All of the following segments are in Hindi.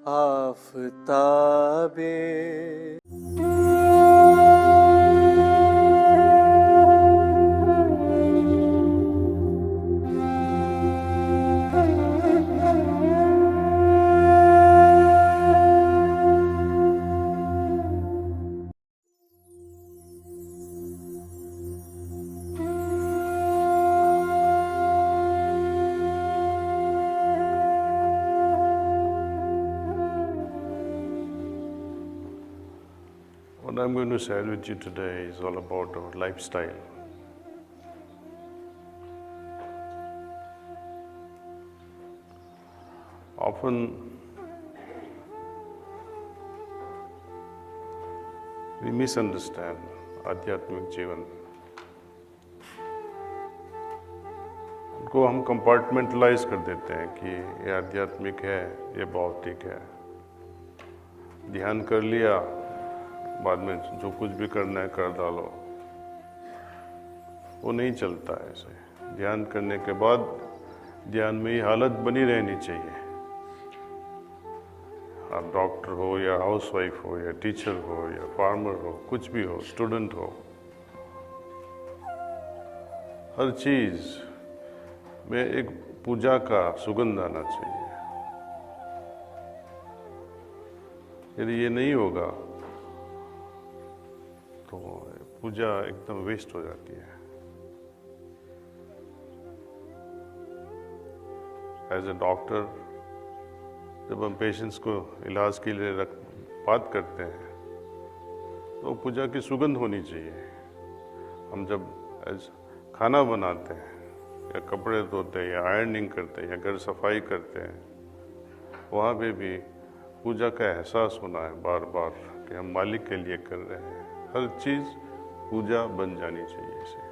आफताबे। What I'm going to share with you today is all about our lifestyle. Often we misunderstand आध्यात्मिक जीवन। उनको हम कंपार्टमेंटलाइज कर देते हैं कि ये आध्यात्मिक है, ये भौतिक है। ध्यान कर लिया, बाद में जो कुछ भी करना है कर डालो। वो नहीं चलता है ऐसे। ध्यान करने के बाद ध्यान में ये हालत बनी रहनी चाहिए। आप डॉक्टर हो या हाउसवाइफ हो या टीचर हो या फार्मर हो, कुछ भी हो, स्टूडेंट हो, हर चीज में एक पूजा का सुगंध आना चाहिए। यदि ये नहीं होगा तो पूजा एकदम वेस्ट हो जाती है। एज ए डॉक्टर जब हम पेशेंट्स को इलाज के लिए बात करते हैं तो पूजा की सुगंध होनी चाहिए। हम जब खाना बनाते हैं या कपड़े धोते हैं या आयरनिंग करते हैं या घर सफाई करते हैं, वहाँ पे भी पूजा का एहसास होना है बार बार कि हम मालिक के लिए कर रहे हैं। हर चीज़ पूजा बन जानी चाहिए इसे।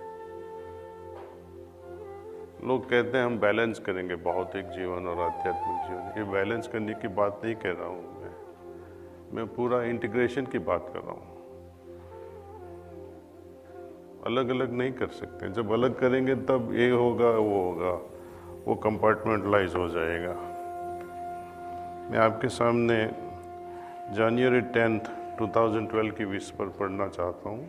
लोग कहते हैं हम बैलेंस करेंगे भौतिक जीवन और आध्यात्मिक जीवन। ये बैलेंस करने की बात नहीं कह रहा हूँ मैं पूरा इंटीग्रेशन की बात कर रहा हूँ। अलग अलग नहीं कर सकते। जब अलग करेंगे तब ये होगा, वो कंपार्टमेंटलाइज हो जाएगा। मैं आपके सामने जनवरी 10, 2012 की विश पर पढ़ना चाहता हूँ।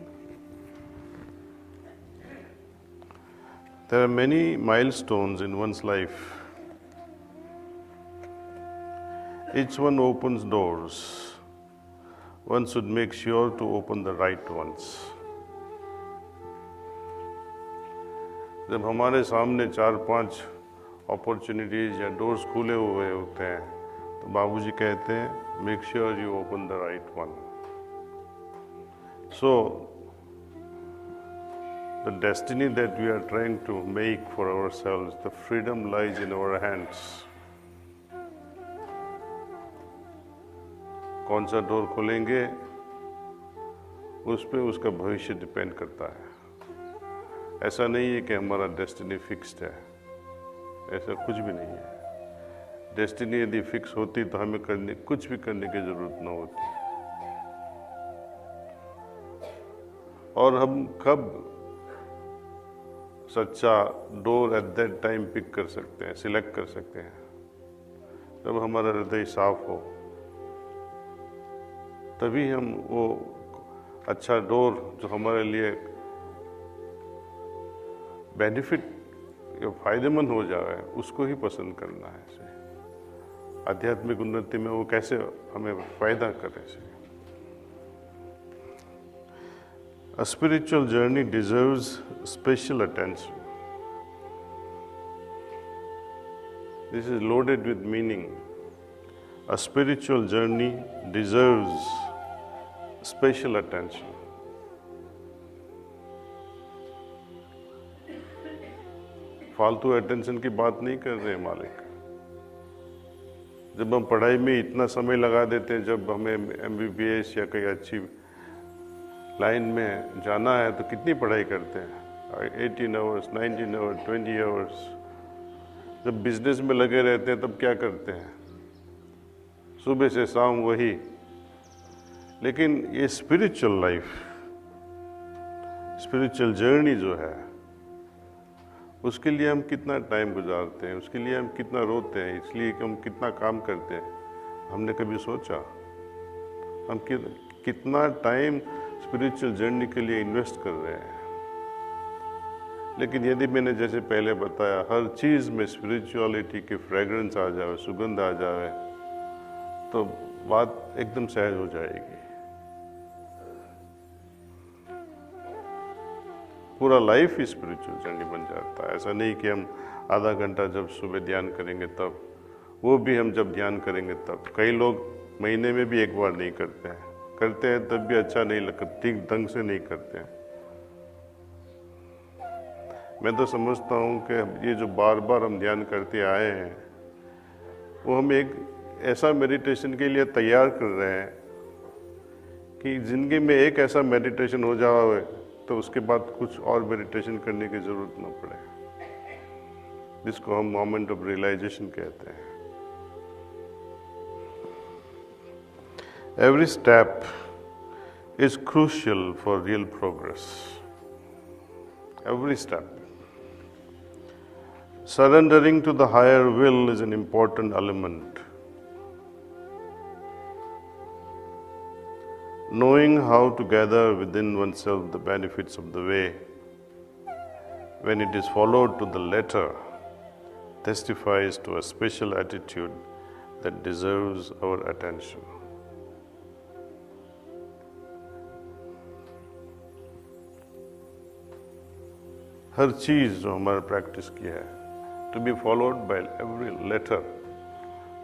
There are many milestones in one's life. Each one opens doors. One should make sure to open the right ones. जब हमारे सामने 4-5 अपॉर्चुनिटीज या डोर्स खुले हुए होते हैं तो बाबूजी कहते हैं make sure you open the right one. So the destiny that we are trying to make for ourselves, the freedom lies in our hands. कौन सा डोर खोलेंगे उस पे उसका भविष्य डिपेंड करता है। ऐसा नहीं है कि हमारा डेस्टिनी फिक्स्ड है, ऐसा कुछ भी नहीं है। डेस्टिनी यदि फिक्स होती तो हमें कुछ भी करने की जरूरत न होती। और हम कब सच्चा door at that time pick कर सकते हैं, सिलेक्ट कर सकते हैं, जब हमारा हृदय साफ हो। तभी हम वो अच्छा डोर जो हमारे लिए बेनिफिट या फायदेमंद हो जाए उसको ही पसंद करना है। आध्यात्मिक उन्नति में वो कैसे हमें फायदा करे। A spiritual journey deserves special attention. This is loaded with meaning. A spiritual journey deserves special attention. फालतू अटेंशन की बात नहीं कर रहे हैं मालिक। जब हम पढ़ाई में इतना समय लगा देते हैं, जब हमें MBBS या कोई अच्छी लाइन में जाना है तो कितनी पढ़ाई करते हैं, 18 आवर्स, 19 आवर्स, 20 आवर्स। जब बिजनेस में लगे रहते हैं तब क्या करते हैं, सुबह से शाम वही। लेकिन ये स्पिरिचुअल लाइफ, स्पिरिचुअल जर्नी जो है, उसके लिए हम कितना टाइम गुजारते हैं, उसके लिए हम कितना रोते हैं, इसलिए कि हम कितना काम करते हैं। हमने कभी सोचा हम कितना टाइम स्पिरिचुअल जर्नी के लिए इन्वेस्ट कर रहे हैं? लेकिन यदि मैंने जैसे पहले बताया हर चीज़ में स्पिरिचुअलिटी की फ्रेग्रेंस आ जाए, सुगंध आ जाए, तो बात एकदम सहज हो जाएगी। पूरा लाइफ ही स्पिरिचुअल जर्नी बन जाता है। ऐसा नहीं कि हम आधा घंटा जब सुबह ध्यान करेंगे तब, वो भी हम जब ध्यान करेंगे तब। कई लोग महीने में भी एक बार नहीं करते हैं, करते हैं तब भी अच्छा नहीं लगता, ठीक ढंग से नहीं करते हैं। मैं तो समझता हूँ कि ये जो बार बार हम ध्यान करते आए हैं, वो हम एक ऐसा मेडिटेशन के लिए तैयार कर रहे हैं कि ज़िंदगी में एक ऐसा मेडिटेशन हो जाए तो उसके बाद कुछ और मेडिटेशन करने की ज़रूरत न पड़े, जिसको हम मोमेंट ऑफ रियलाइजेशन कहते हैं। Every step is crucial for real progress. Every step. Surrendering to the higher will is an important element. Knowing how to gather within oneself the benefits of the way, when it is followed to the letter, testifies to a special attitude that deserves our attention. हर चीज़ जो हमारा प्रैक्टिस किया है, to be followed by every letter,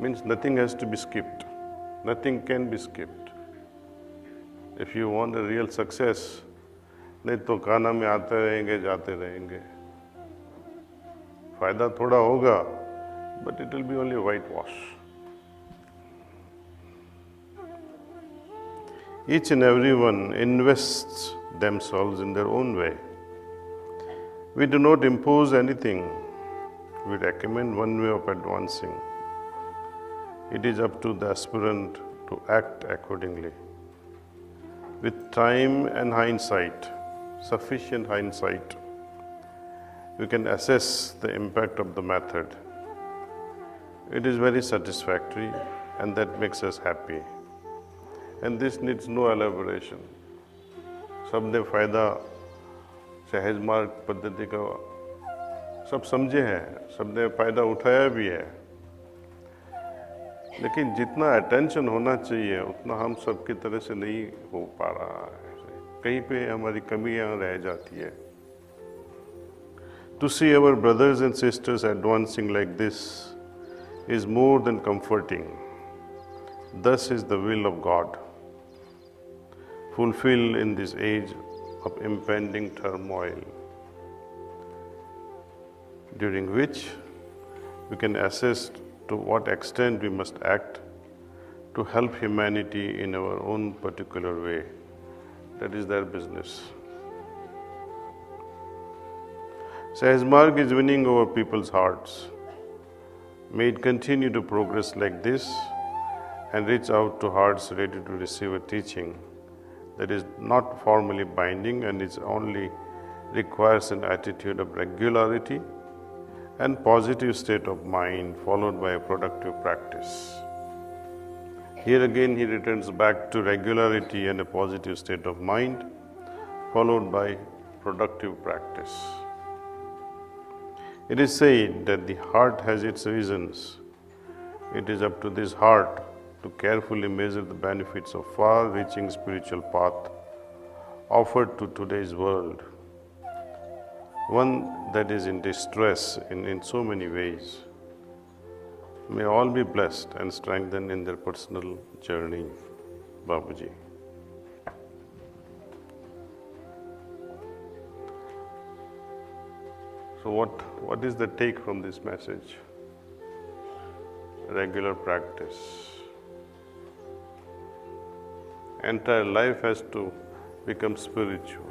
means nothing has to be skipped, nothing can be skipped. If you want a real success, नहीं तो खाना में आते रहेंगे जाते रहेंगे, फायदा थोड़ा होगा, but it will be only whitewash. Each and everyone invests themselves in their own way. We do not impose anything. We recommend one way of advancing. It is up to the aspirant to act accordingly. With time and hindsight, sufficient hindsight, we can assess the impact of the method. It is very satisfactory and that makes us happy. And this needs no elaboration. सबने फायदा सहज मार्ग पद्धति का सब समझे हैं, सबने फायदा उठाया भी है, लेकिन जितना अटेंशन होना चाहिए उतना हम सब की तरह से नहीं हो पा रहा है। कहीं पे हमारी कमियां रह जाती है। To see our brothers and sisters advancing like this is more than comforting. Thus is the will of God, fulfilled in this age of impending turmoil, during which we can assess to what extent we must act to help humanity in our own particular way. That is their business. Sahaj Marg is winning over people's hearts. May it continue to progress like this and reach out to hearts ready to receive a teaching that is not formally binding and it only requires an attitude of regularity and positive state of mind followed by a productive practice. Here again he returns back to regularity and a positive state of mind followed by productive practice. It is said that the heart has its reasons. It is up to this heart to carefully measure the benefits of far-reaching spiritual path offered to today's world, one that is in distress in so many ways. May all be blessed and strengthened in their personal journey. Babuji. So what is the take from this message? Regular practice. Entire life has to become spiritual.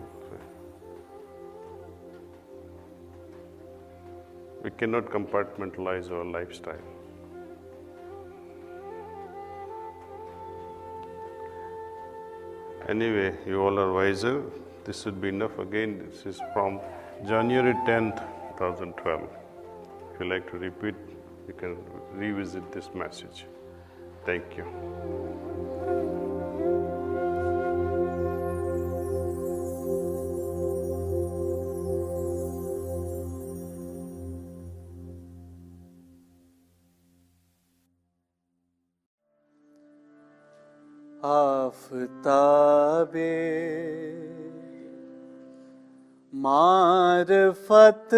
We cannot compartmentalize our lifestyle. Anyway, you all are wiser. This should be enough. Again, this is from January 10th, 2012. If you like to repeat, you can revisit this message. Thank you. आफ़ताबे मारिफत